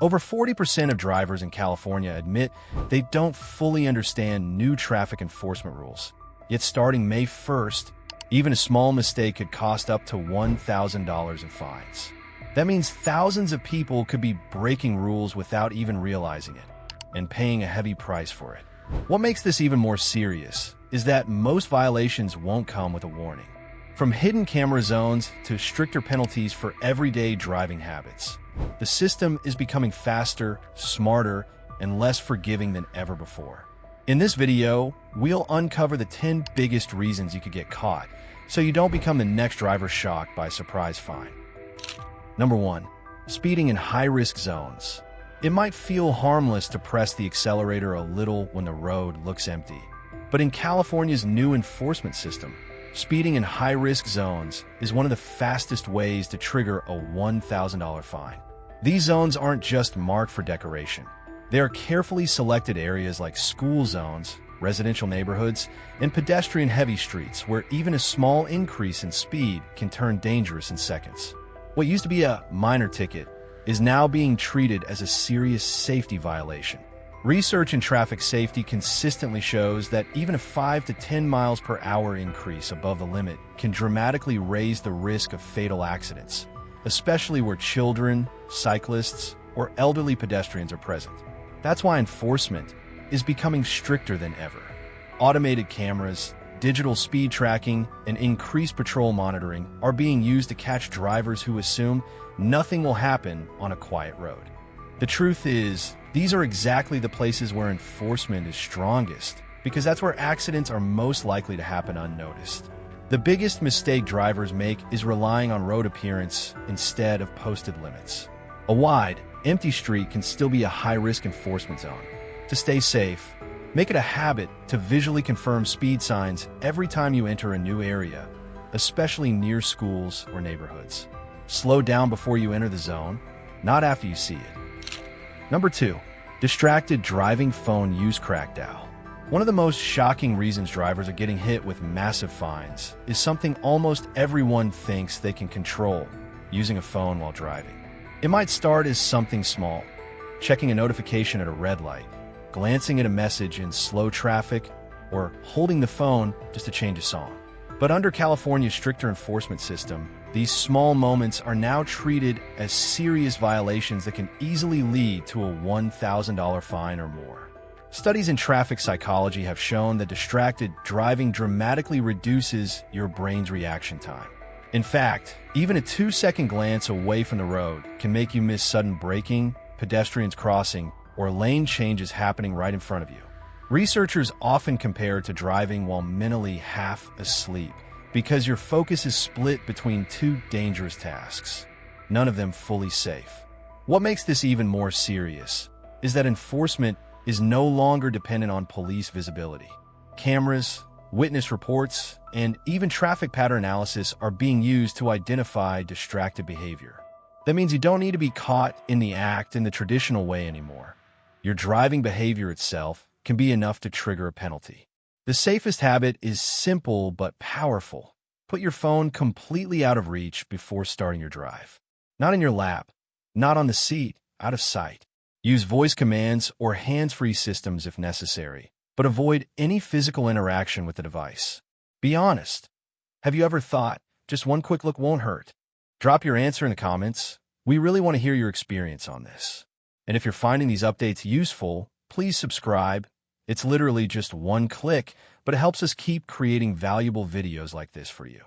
Over 40% of drivers in California admit they don't fully understand new traffic enforcement rules. Yet starting May 1st, even a small mistake could cost up to $1,000 in fines. That means thousands of people could be breaking rules without even realizing it, and paying a heavy price for it. What makes this even more serious is that most violations won't come with a warning. From hidden camera zones to stricter penalties for everyday driving habits, the system is becoming faster, smarter, and less forgiving than ever before. In this video, we'll uncover the 10 biggest reasons you could get caught, so you don't become the next driver shocked by a surprise fine. Number 1. Speeding in high-risk zones. It might feel harmless to press the accelerator a little when the road looks empty. But in California's new enforcement system, speeding in high-risk zones is one of the fastest ways to trigger a $1,000 fine. These zones aren't just marked for decoration. They are carefully selected areas like school zones, residential neighborhoods, and pedestrian-heavy streets where even a small increase in speed can turn dangerous in seconds. What used to be a minor ticket is now being treated as a serious safety violation. Research in traffic safety consistently shows that even a 5 to 10 miles per hour increase above the limit can dramatically raise the risk of fatal accidents, especially where children, cyclists, or elderly pedestrians are present. That's why enforcement is becoming stricter than ever. Automated cameras, digital speed tracking, and increased patrol monitoring are being used to catch drivers who assume nothing will happen on a quiet road. The truth is, these are exactly the places where enforcement is strongest, because that's where accidents are most likely to happen unnoticed. The biggest mistake drivers make is relying on road appearance instead of posted limits. A wide, empty street can still be a high-risk enforcement zone. To stay safe, make it a habit to visually confirm speed signs every time you enter a new area, especially near schools or neighborhoods. Slow down before you enter the zone, not after you see it. Number 2. Distracted driving phone use crackdown. One of the most shocking reasons drivers are getting hit with massive fines is something almost everyone thinks they can control: using a phone while driving. It might start as something small, checking a notification at a red light, glancing at a message in slow traffic, or holding the phone just to change a song. But under California's stricter enforcement system, these small moments are now treated as serious violations that can easily lead to a $1,000 fine or more. Studies in traffic psychology have shown that distracted driving dramatically reduces your brain's reaction time. In fact, even a 2-second glance away from the road can make you miss sudden braking, pedestrians crossing, or lane changes happening right in front of you. Researchers often compare it to driving while mentally half asleep, because your focus is split between two dangerous tasks, none of them fully safe. What makes this even more serious is that enforcement is no longer dependent on police visibility. Cameras, witness reports, and even traffic pattern analysis are being used to identify distracted behavior. That means you don't need to be caught in the act in the traditional way anymore. Your driving behavior itself can be enough to trigger a penalty. The safest habit is simple but powerful. Put your phone completely out of reach before starting your drive. Not in your lap, not on the seat, out of sight. Use voice commands or hands-free systems if necessary, but avoid any physical interaction with the device. Be honest. Have you ever thought, just one quick look won't hurt? Drop your answer in the comments. We really want to hear your experience on this. And if you're finding these updates useful, please subscribe. It's literally just one click, but it helps us keep creating valuable videos like this for you.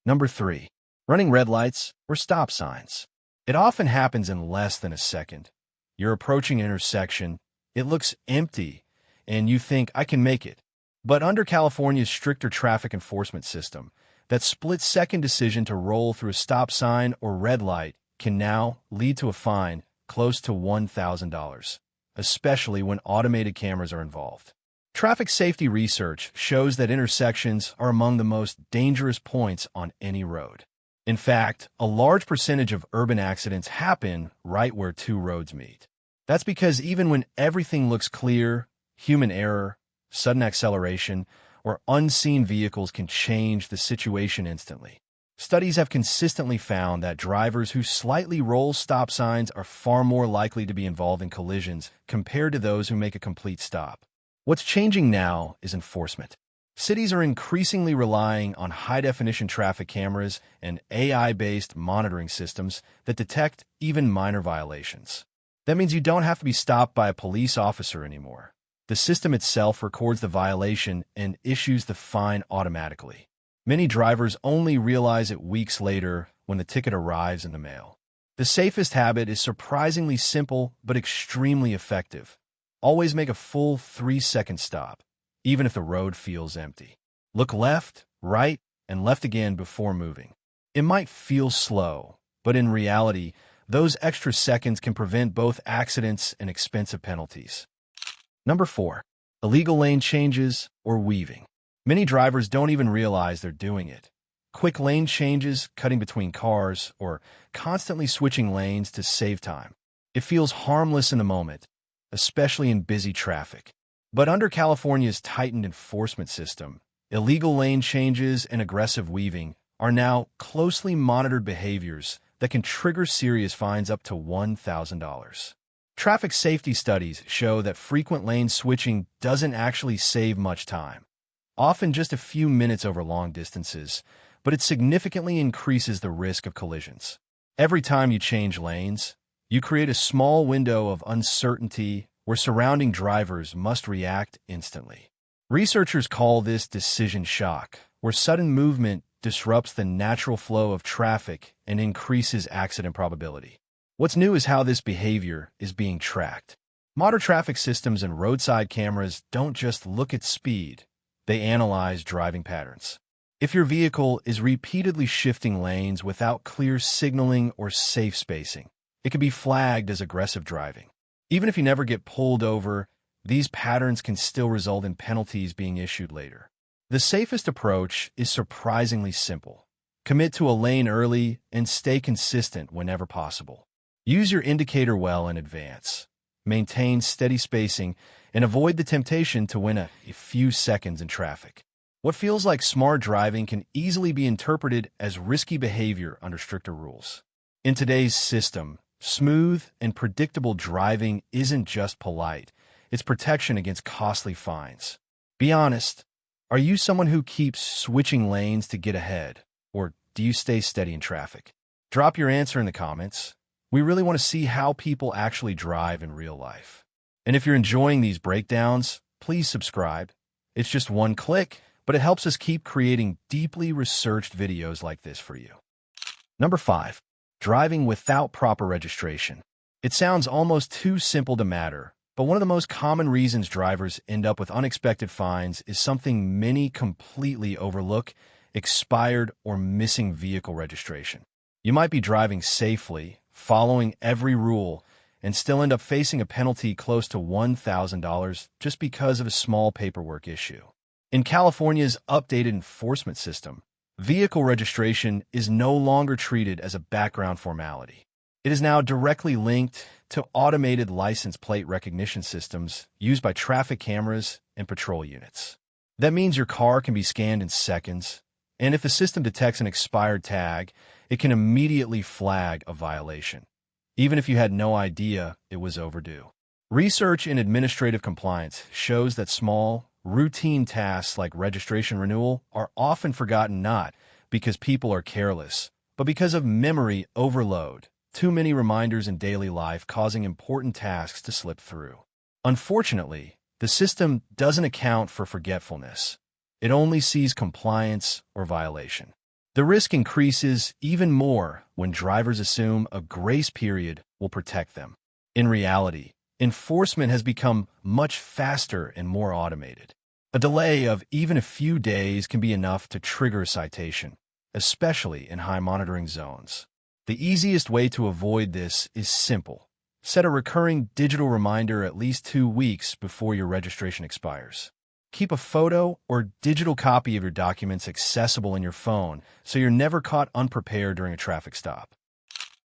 Number 3. Running red lights or stop signs. It often happens in less than a second. You're approaching an intersection, it looks empty, and you think, I can make it. But under California's stricter traffic enforcement system, that split-second decision to roll through a stop sign or red light can now lead to a fine close to $1,000. Especially when automated cameras are involved. Traffic safety research shows that intersections are among the most dangerous points on any road. In fact, a large percentage of urban accidents happen right where two roads meet. That's because even when everything looks clear, human error, sudden acceleration, or unseen vehicles can change the situation instantly. Studies have consistently found that drivers who slightly roll stop signs are far more likely to be involved in collisions compared to those who make a complete stop. What's changing now is enforcement. Cities are increasingly relying on high-definition traffic cameras and AI-based monitoring systems that detect even minor violations. That means you don't have to be stopped by a police officer anymore. The system itself records the violation and issues the fine automatically. Many drivers only realize it weeks later when the ticket arrives in the mail. The safest habit is surprisingly simple but extremely effective. Always make a full 3-second stop, even if the road feels empty. Look left, right, and left again before moving. It might feel slow, but in reality, those extra seconds can prevent both accidents and expensive penalties. Number 4. Illegal lane changes or weaving. Many drivers don't even realize they're doing it. Quick lane changes, cutting between cars, or constantly switching lanes to save time. It feels harmless in the moment, especially in busy traffic. But under California's tightened enforcement system, illegal lane changes and aggressive weaving are now closely monitored behaviors that can trigger serious fines up to $1,000. Traffic safety studies show that frequent lane switching doesn't actually save much time, often just a few minutes over long distances, but it significantly increases the risk of collisions. Every time you change lanes, you create a small window of uncertainty where surrounding drivers must react instantly. Researchers call this decision shock, where sudden movement disrupts the natural flow of traffic and increases accident probability. What's new is how this behavior is being tracked. Modern traffic systems and roadside cameras don't just look at speed, they analyze driving patterns. If your vehicle is repeatedly shifting lanes without clear signaling or safe spacing, it can be flagged as aggressive driving. Even if you never get pulled over, these patterns can still result in penalties being issued later. The safest approach is surprisingly simple. Commit to a lane early and stay consistent whenever possible. Use your indicator well in advance. Maintain steady spacing and avoid the temptation to win a few seconds in traffic. What feels like smart driving can easily be interpreted as risky behavior under stricter rules. In today's system, smooth and predictable driving isn't just polite, it's protection against costly fines. Be honest, are you someone who keeps switching lanes to get ahead, or do you stay steady in traffic? Drop your answer in the comments. We really want to see how people actually drive in real life. And if you're enjoying these breakdowns, please subscribe. It's just one click, but it helps us keep creating deeply researched videos like this for you. Number 5. Driving without proper registration. It sounds almost too simple to matter, but one of the most common reasons drivers end up with unexpected fines is something many completely overlook: expired or missing vehicle registration. You might be driving safely, following every rule, and still end up facing a penalty close to $1,000 just because of a small paperwork issue. In California's updated enforcement system, vehicle registration is no longer treated as a background formality. It is now directly linked to automated license plate recognition systems used by traffic cameras and patrol units. That means your car can be scanned in seconds, and if the system detects an expired tag, it can immediately flag a violation, even if you had no idea it was overdue. Research in administrative compliance shows that small, routine tasks like registration renewal are often forgotten not because people are careless, but because of memory overload. Too many reminders in daily life causing important tasks to slip through. Unfortunately, the system doesn't account for forgetfulness. It only sees compliance or violation. The risk increases even more when drivers assume a grace period will protect them. In reality, enforcement has become much faster and more automated. A delay of even a few days can be enough to trigger a citation, especially in high monitoring zones. The easiest way to avoid this is simple. Set a recurring digital reminder at least 2 weeks before your registration expires. Keep a photo or digital copy of your documents accessible in your phone so you're never caught unprepared during a traffic stop.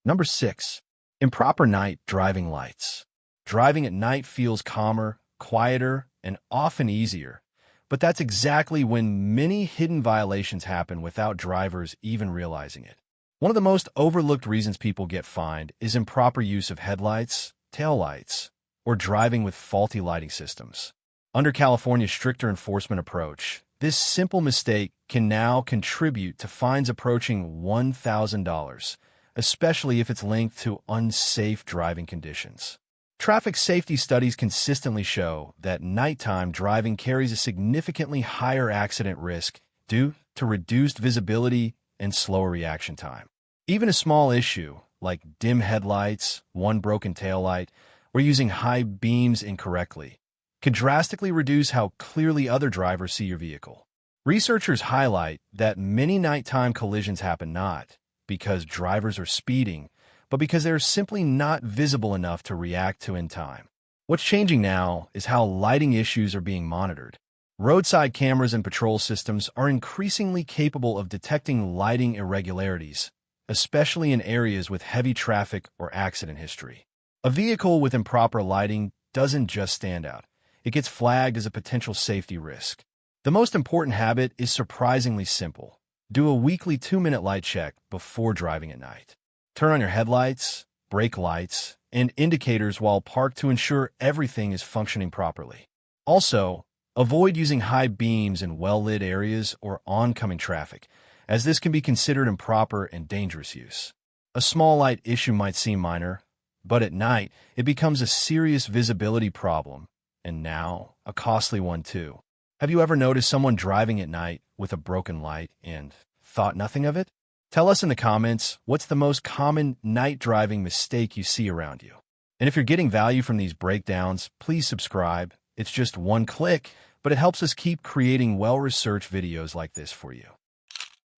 Number 6. Improper night driving lights. Driving at night feels calmer, quieter, and often easier, but that's exactly when many hidden violations happen without drivers even realizing it. One of the most overlooked reasons people get fined is improper use of headlights, taillights, or driving with faulty lighting systems. Under California's stricter enforcement approach, this simple mistake can now contribute to fines approaching $1,000, especially if it's linked to unsafe driving conditions. Traffic safety studies consistently show that nighttime driving carries a significantly higher accident risk due to reduced visibility and slower reaction time. Even a small issue, like dim headlights, one broken taillight, or using high beams incorrectly, could drastically reduce how clearly other drivers see your vehicle. Researchers highlight that many nighttime collisions happen not because drivers are speeding, but because they're simply not visible enough to react to in time. What's changing now is how lighting issues are being monitored. Roadside cameras and patrol systems are increasingly capable of detecting lighting irregularities, especially in areas with heavy traffic or accident history. A vehicle with improper lighting doesn't just stand out. It gets flagged as a potential safety risk. The most important habit is surprisingly simple. Do a weekly 2-minute light check before driving at night. Turn on your headlights, brake lights, and indicators while parked to ensure everything is functioning properly. Also, avoid using high beams in well-lit areas or oncoming traffic, as this can be considered improper and dangerous use. A small light issue might seem minor, but at night it becomes a serious visibility problem, and now a costly one too. Have you ever noticed someone driving at night with a broken light and thought nothing of it? Tell us in the comments what's the most common night driving mistake you see around you. And if you're getting value from these breakdowns, please subscribe. It's just one click, but it helps us keep creating well-researched videos like this for you.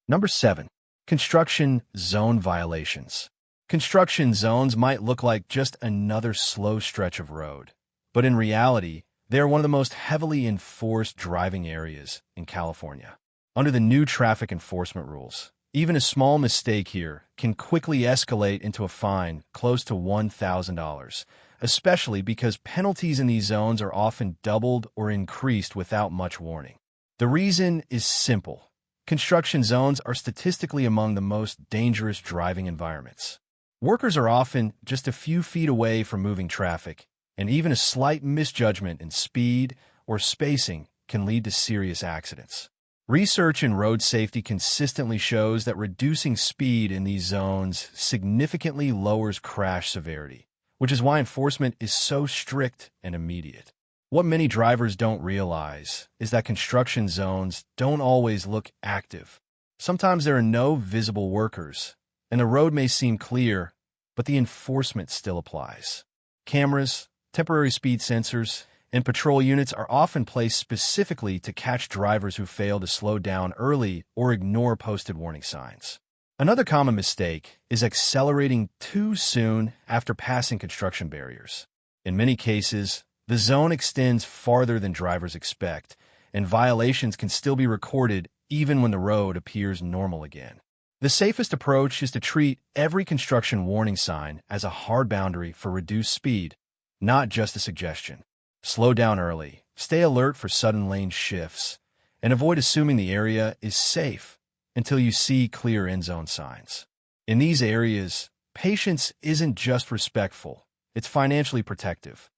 Number 7. Construction zone violations. Construction zones might look like just another slow stretch of road, but in reality, they are one of the most heavily enforced driving areas in California. Under the new traffic enforcement rules, even a small mistake here can quickly escalate into a fine close to $1,000, especially because penalties in these zones are often doubled or increased without much warning. The reason is simple. Construction zones are statistically among the most dangerous driving environments. Workers are often just a few feet away from moving traffic, and even a slight misjudgment in speed or spacing can lead to serious accidents. Research in road safety consistently shows that reducing speed in these zones significantly lowers crash severity, which is why enforcement is so strict and immediate. What many drivers don't realize is that construction zones don't always look active. Sometimes there are no visible workers, and the road may seem clear, but the enforcement still applies. Cameras, temporary speed sensors, and patrol units are often placed specifically to catch drivers who fail to slow down early or ignore posted warning signs. Another common mistake is accelerating too soon after passing construction barriers. In many cases, the zone extends farther than drivers expect, and violations can still be recorded even when the road appears normal again. The safest approach is to treat every construction warning sign as a hard boundary for reduced speed, not just a suggestion. Slow down early, stay alert for sudden lane shifts, and avoid assuming the area is safe until you see clear end-zone signs. In these areas, patience isn't just respectful, it's financially protective.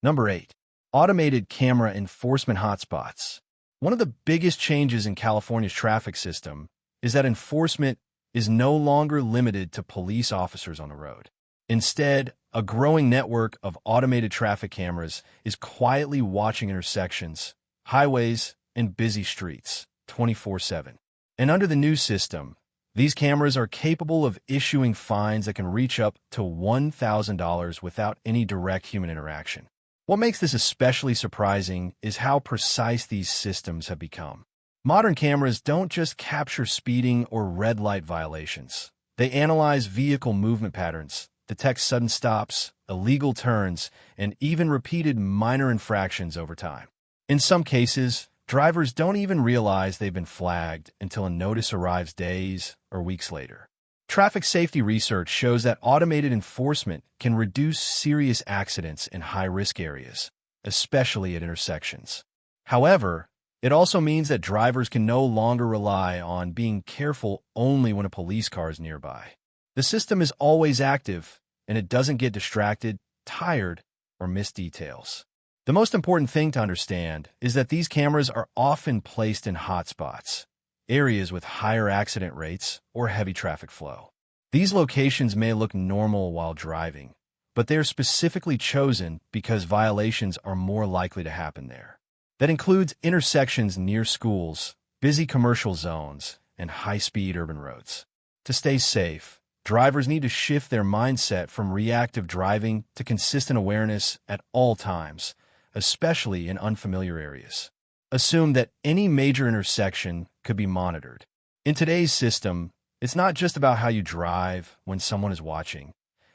Number 8. Automated camera enforcement hotspots. One of the biggest changes in California's traffic system is that enforcement is no longer limited to police officers on the road. Instead, a growing network of automated traffic cameras is quietly watching intersections, highways, and busy streets 24/7. And under the new system, these cameras are capable of issuing fines that can reach up to $1,000 without any direct human interaction. What makes this especially surprising is how precise these systems have become. Modern cameras don't just capture speeding or red light violations. They analyze vehicle movement patterns, detect sudden stops, illegal turns, and even repeated minor infractions over time. In some cases, drivers don't even realize they've been flagged until a notice arrives days or weeks later. Traffic safety research shows that automated enforcement can reduce serious accidents in high-risk areas, especially at intersections. However, It also means that drivers can no longer rely on being careful only when a police car is nearby. The system is always active, and it doesn't get distracted, tired, or miss details. The most important thing to understand is that these cameras are often placed in hotspots, areas with higher accident rates or heavy traffic flow. These locations may look normal while driving, but they are specifically chosen because violations are more likely to happen there. That includes intersections near schools, busy commercial zones, and high-speed urban roads. To stay safe, drivers need to shift their mindset from reactive driving to consistent awareness at all times, especially in unfamiliar areas. Assume that any major intersection could be monitored. In today's system, it's not just about how you drive when someone is watching.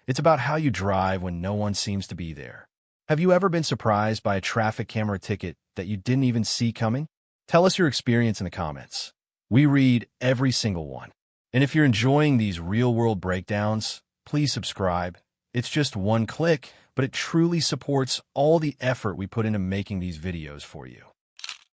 It's about how you drive when no one seems to be there. Have you ever been surprised by a traffic camera ticket that you didn't even see coming? Tell us your experience in the comments. We read every single one. And if you're enjoying these real-world breakdowns, please subscribe. It's just one click, but it truly supports all the effort we put into making these videos for you.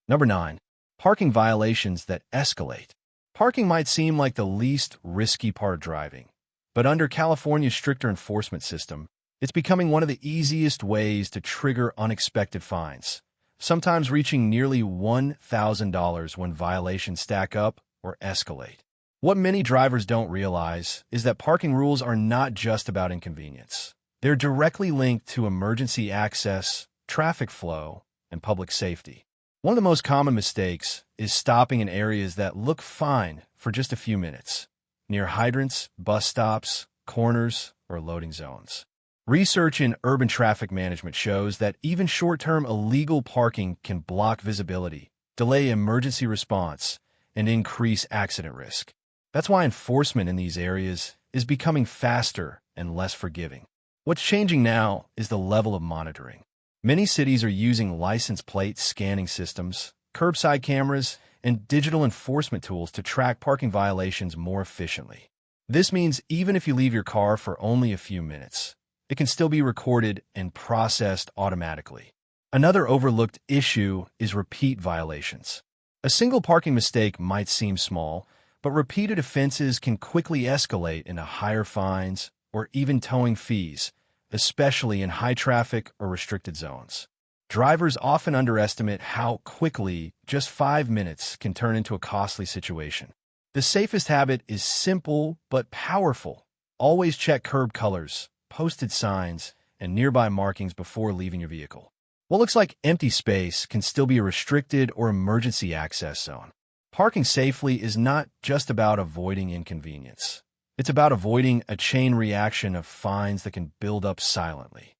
Number 9. Parking violations that escalate. Parking might seem like the least risky part of driving, but under California's stricter enforcement system, it's becoming one of the easiest ways to trigger unexpected fines, sometimes reaching nearly $1,000 when violations stack up or escalate. What many drivers don't realize is that parking rules are not just about inconvenience. They're directly linked to emergency access, traffic flow, and public safety. One of the most common mistakes is stopping in areas that look fine for just a few minutes, near hydrants, bus stops, corners, or loading zones. Research in urban traffic management shows that even short-term illegal parking can block visibility, delay emergency response, and increase accident risk. That's why enforcement in these areas is becoming faster and less forgiving. What's changing now is the level of monitoring. Many cities are using license plate scanning systems, curbside cameras, and digital enforcement tools to track parking violations more efficiently. This means even if you leave your car for only a few minutes, it can still be recorded and processed automatically. Another overlooked issue is repeat violations. A single parking mistake might seem small, but repeated offenses can quickly escalate into higher fines or even towing fees, especially in high traffic or restricted zones. Drivers often underestimate how quickly just 5 minutes can turn into a costly situation. The safest habit is simple but powerful. Always check curb colors, posted signs, and nearby markings before leaving your vehicle. What looks like empty space can still be a restricted or emergency access zone. Parking safely is not just about avoiding inconvenience. It's about avoiding a chain reaction of fines that can build up silently.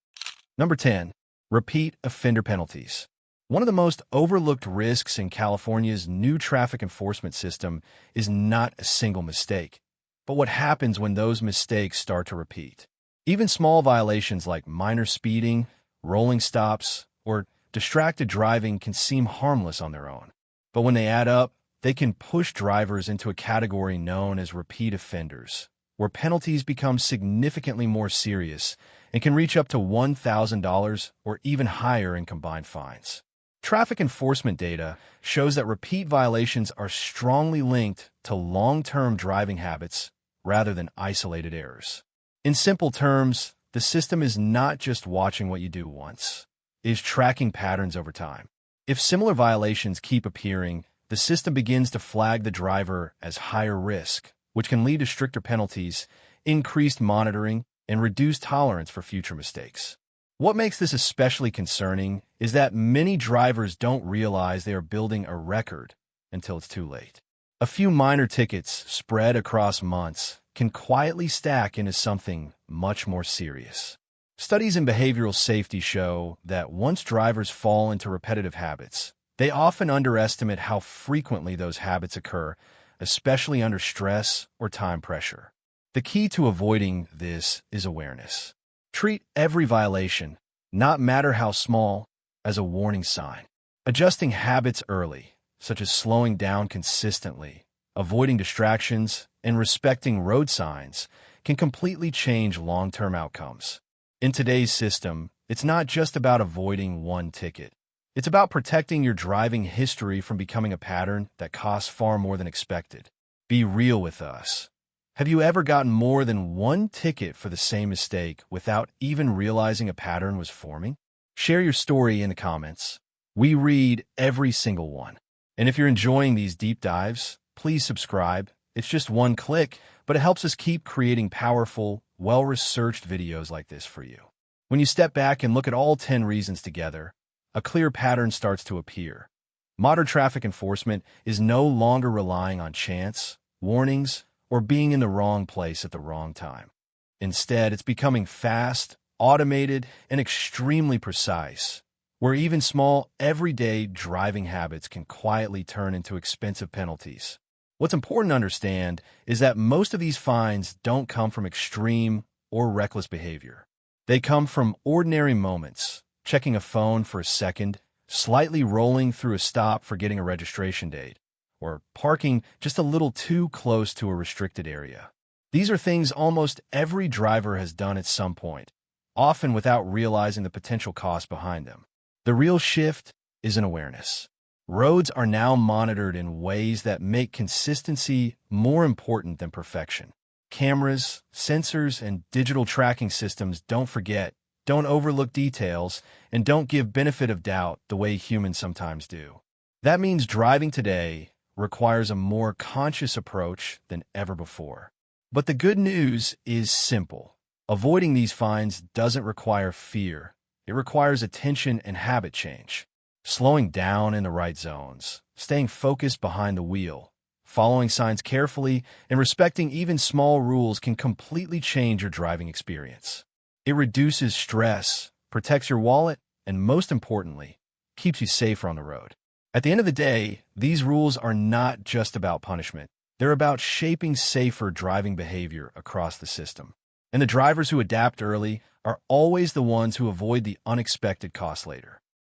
Number 10. Repeat offender penalties. One of the most overlooked risks in California's new traffic enforcement system is not a single mistake, but what happens when those mistakes start to repeat. Even small violations like minor speeding, rolling stops, or distracted driving can seem harmless on their own. But when they add up, they can push drivers into a category known as repeat offenders, where penalties become significantly more serious and can reach up to $1,000 or even higher in combined fines. Traffic enforcement data shows that repeat violations are strongly linked to long-term driving habits rather than isolated errors. In simple terms, the system is not just watching what you do once, it is tracking patterns over time. If similar violations keep appearing, the system begins to flag the driver as higher risk, which can lead to stricter penalties, increased monitoring, and reduced tolerance for future mistakes. What makes this especially concerning is that many drivers don't realize they are building a record until it's too late. A few minor tickets spread across months can quietly stack into something much more serious. Studies in behavioral safety show that once drivers fall into repetitive habits, they often underestimate how frequently those habits occur, especially under stress or time pressure. The key to avoiding this is awareness. Treat every violation, not matter how small, as a warning sign. Adjusting habits early, such as slowing down consistently, avoiding distractions, and respecting road signs, can completely change long-term outcomes. In today's system, it's not just about avoiding one ticket. It's about protecting your driving history from becoming a pattern that costs far more than expected. Be real with us. Have you ever gotten more than one ticket for the same mistake without even realizing a pattern was forming? Share your story in the comments. We read every single one. And if you're enjoying these deep dives, please subscribe. It's just one click, but it helps us keep creating powerful, well-researched videos like this for you. When you step back and look at all 10 reasons together, a clear pattern starts to appear. Modern traffic enforcement is no longer relying on chance, warnings, or being in the wrong place at the wrong time. Instead, it's becoming fast, automated, and extremely precise, where even small, everyday driving habits can quietly turn into expensive penalties. What's important to understand is that most of these fines don't come from extreme or reckless behavior. They come from ordinary moments, checking a phone for a second, slightly rolling through a stop forgetting a registration date, or parking just a little too close to a restricted area. These are things almost every driver has done at some point, often without realizing the potential cost behind them. The real shift is in awareness. Roads are now monitored in ways that make consistency more important than perfection. Cameras, sensors, and digital tracking systems don't forget, don't overlook details, and don't give benefit of doubt the way humans sometimes do. That means driving today requires a more conscious approach than ever before. But the good news is simple. Avoiding these fines doesn't require fear. It requires attention and habit change. Slowing down in the right zones, staying focused behind the wheel, following signs carefully, and respecting even small rules can completely change your driving experience. It reduces stress, protects your wallet, and most importantly, keeps you safer on the road. At the end of the day, these rules are not just about punishment. They're about shaping safer driving behavior across the system. And the drivers who adapt early are always the ones who avoid the unexpected costs later.